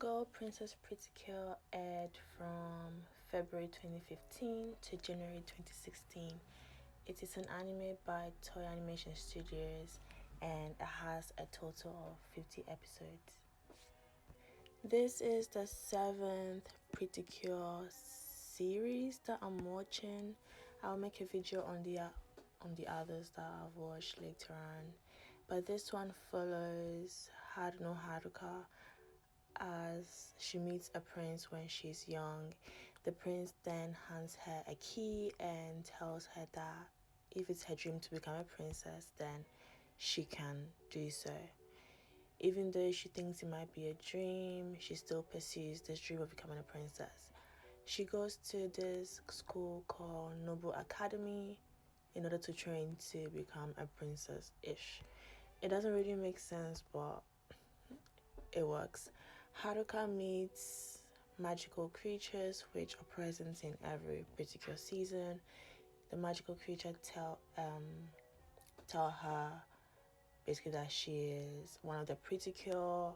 Go Princess Precure aired from February 2015 to January 2016. It is an anime by Toei Animation Studios and it has a total of 50 episodes. This is the 7th Precure series that I'm watching. I'll make a video on the others that I've watched later on. But this one follows Haruno Haruka as she meets a prince when she's young. The prince then hands her a key and tells her that if it's her dream to become a princess, then she can do so. Even though she thinks it might be a dream, she still pursues this dream of becoming a princess. She goes to this school called Noble Academy in order to train to become a princess-ish. It doesn't really make sense, but it works. Haruka meets magical creatures which are present in every particular season. The magical creature tell her basically that she is one of the Precure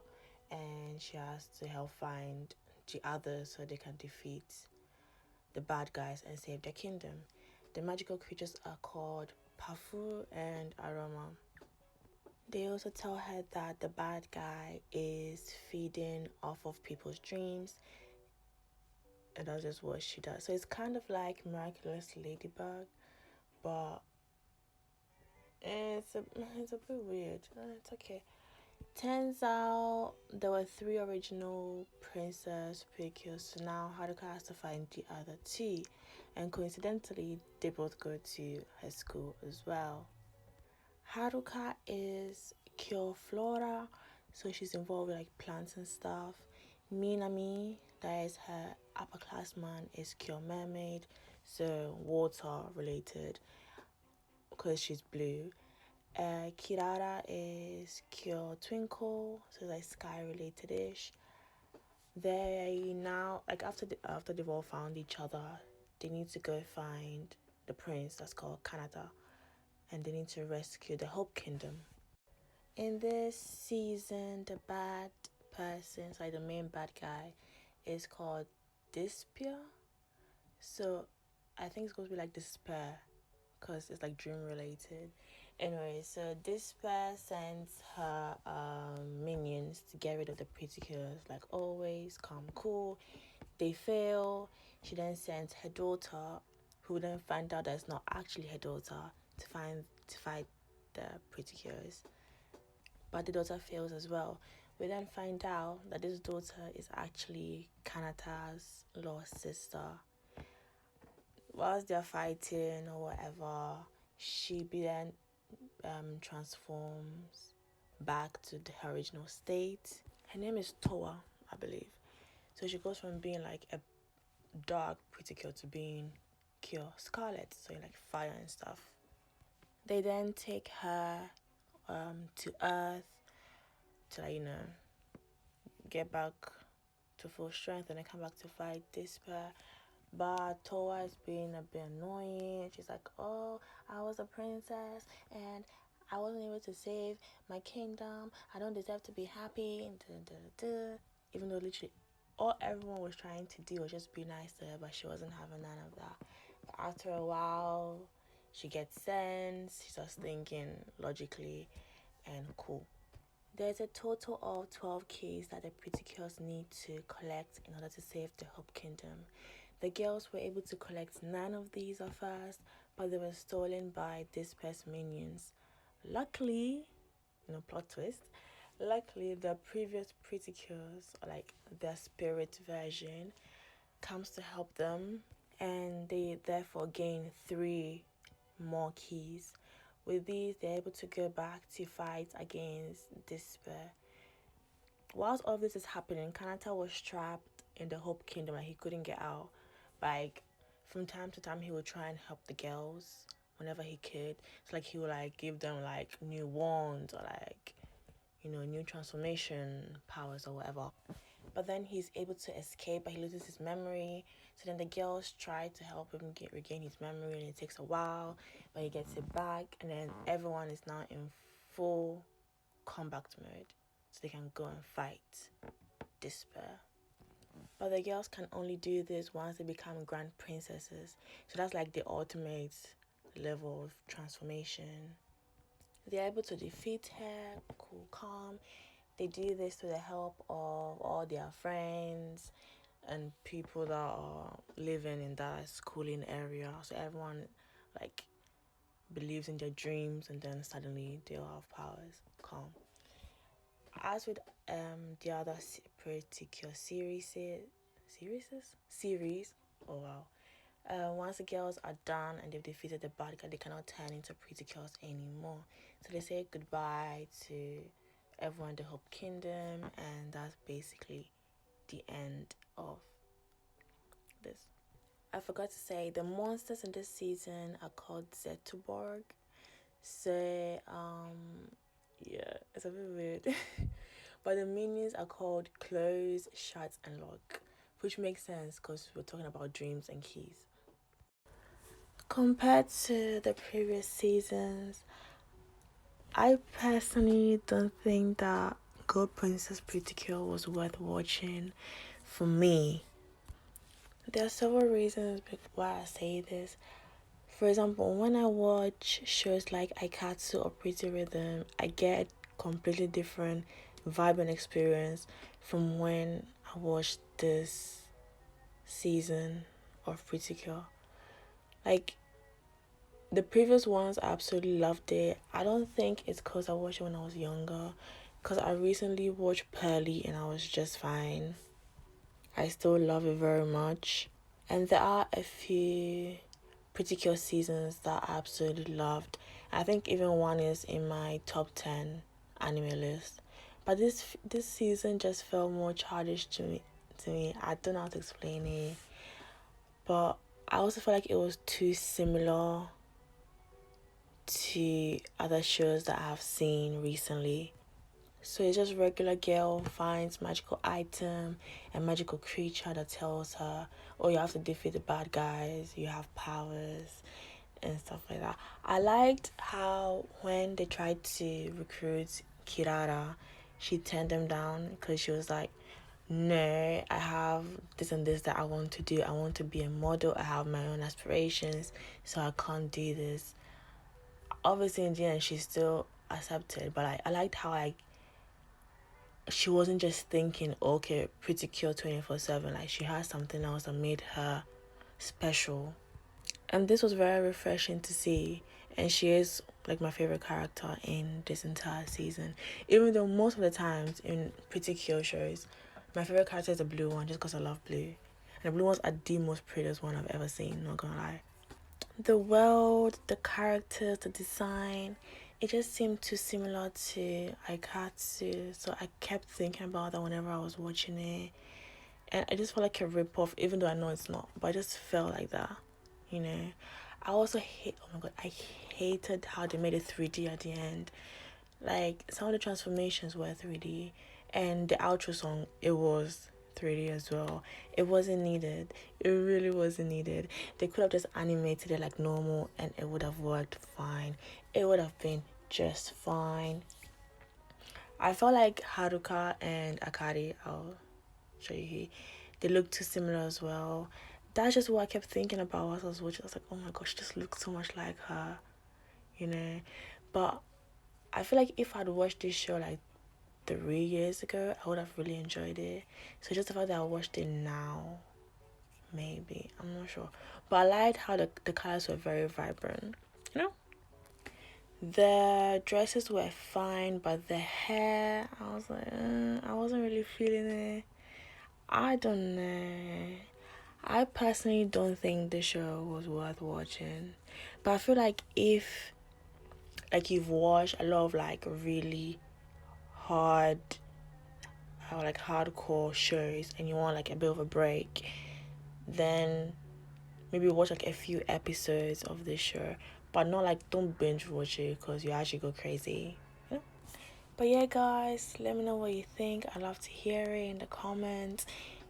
and she has to help find the others so they can defeat the bad guys and save their kingdom. The magical creatures are called Pafu and Aroma. They also tell her that the bad guy is feeding off of people's dreams, and that's just what she does. So it's kind of like Miraculous Ladybug, but it's a bit weird. It's okay. Turns out there were 3 original Princess Precures, so now Haruka has to find the other 2, and coincidentally, they both go to her school as well. Haruka is Cure Flora, so she's involved with like plants and stuff. Minami, that is her upperclassman, is Cure Mermaid, so water related because she's blue. Kirara is Cure Twinkle, so like sky related ish. They now after they've all found each other, they need to go find the prince that's called Kanata, and they need to rescue the Hope Kingdom. In this season, the bad person, like the main bad guy, is called Despair. So I think it's going to be like despair because it's like dream related. Anyway, so Despair sends her minions to get rid of the Precures, like always, calm, cool. They fail. She then sends her daughter, who then find out that it's not actually her daughter, to fight the Precures. But the daughter fails as well. We then find out that this daughter is actually Kanata's lost sister. Whilst they're fighting or whatever, she then transforms back to her original state. Her name is Toa, I believe. So she goes from being like a dark Precure to being Cure Scarlet, so like fire and stuff. They then take her to Earth to get back to full strength and then come back to fight Despair. But Toa is being a bit annoying. She's like, oh, I was a princess and I wasn't able to save my kingdom. I don't deserve to be happy. Even though literally all everyone was trying to do was just be nice to her, but she wasn't having none of that. But after a while, she gets sense. She starts thinking logically and cool. There's a total of 12 keys that the Precures need to collect in order to save the Hope Kingdom. The girls were able to collect 9 of these at first, but they were stolen by Despair's minions. Luckily, plot twist, luckily the previous Precures, like their spirit version, comes to help them, and they therefore gain 3 more keys. With these, they're able to go back to fight against Despair. Whilst all of this is happening, Kanata was trapped in the Hope Kingdom and he couldn't get out. Like, from time to time, he would try and help the girls whenever he could. So, like, he would, give them, new wands or, new transformation powers or whatever. But then he's able to escape, but he loses his memory. So then the girls try to help him regain his memory, and it takes a while, but he gets it back. And then everyone is now in full combat mode, so they can go and fight despair. But the girls can only do this once they become grand princesses. So that's like the ultimate level of transformation. They're able to defeat her, cool, calm. They do this with the help of all their friends and people that are living in that schooling area. So everyone like believes in their dreams, and then suddenly they'll have powers. Calm. As with the other particular series. Oh wow. Once the girls are done and they've defeated the bad guy, they cannot turn into pretty girls anymore. So they say goodbye to everyone in the Hope Kingdom, and that's basically the end of this. I forgot to say the monsters in this season are called Zetterborg. So yeah, it's a bit weird. But the meanings are called close, shut, and lock, which makes sense because we're talking about dreams and keys. Compared to the previous seasons, I personally don't think that Go Princess Precure was worth watching for me. There are several reasons why I say this. For example, when I watch shows like Aikatsu or Pretty Rhythm, I get completely different vibe and experience from when I watched this season of Pretty Cure. Like, the previous ones, I absolutely loved it. I don't think it's because I watched it when I was younger, because I recently watched Pearly and I was just fine. I still love it very much. And there are a few particular seasons that I absolutely loved. I think even one is in my top 10 anime list. But this season just felt more childish to me. I don't know how to explain it. But I also feel like it was too similar to other shows that I've seen recently. So it's just regular girl finds magical item and magical creature that tells her, oh, you have to defeat the bad guys, you have powers and stuff like that. I liked how when they tried to recruit Kirara, she turned them down because she was like, no, I have this and this that I want to do. I want to be a model. I have my own aspirations, so I can't do this. Obviously, in the end, she still accepted, but I liked how she wasn't just thinking, okay, pretty cure 24/7. Like, she had something else that made her special. And this was very refreshing to see. And she is like my favorite character in this entire season. Even though most of the times in pretty cure shows, my favorite character is the blue one just because I love blue. And the blue ones are the most prettiest one I've ever seen, not gonna lie. The world, the characters, the design, it just seemed too similar to Aikatsu. So I kept thinking about that whenever I was watching it. And I just felt like a rip-off, even though I know it's not. But I just felt like that, you know. I also oh my god, I hated how they made it 3D at the end. Like, some of the transformations were 3D. And the outro song, it was 3D as well. It wasn't needed. It really wasn't needed. They could have just animated it like normal and it would have worked fine. It would have been just fine. I felt like Haruka and Akari, I'll show you here, they look too similar as well. That's just what I kept thinking about while I was watching. I was like, oh my gosh, she just looks so much like her, you know. But I feel like if I'd watched this show like 3 years ago, I would have really enjoyed it. So just the fact that I watched it now, maybe, I'm not sure. But I liked how the colors were very vibrant, you know. The dresses were fine, but the hair, I was like, I wasn't really feeling it. I don't know. I personally don't think the show was worth watching. But I feel like if like you've watched a lot of like really hard or like hardcore shows and you want like a bit of a break, then maybe watch like a few episodes of this show. But not like, don't binge watch it because you actually go crazy. You know? But yeah, guys, let me know what you think. I'd love to hear it in the comments.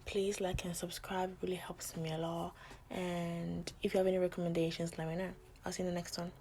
Please like and subscribe. It really helps me a lot. And if you have any recommendations, let me know. I'll see you in the next one.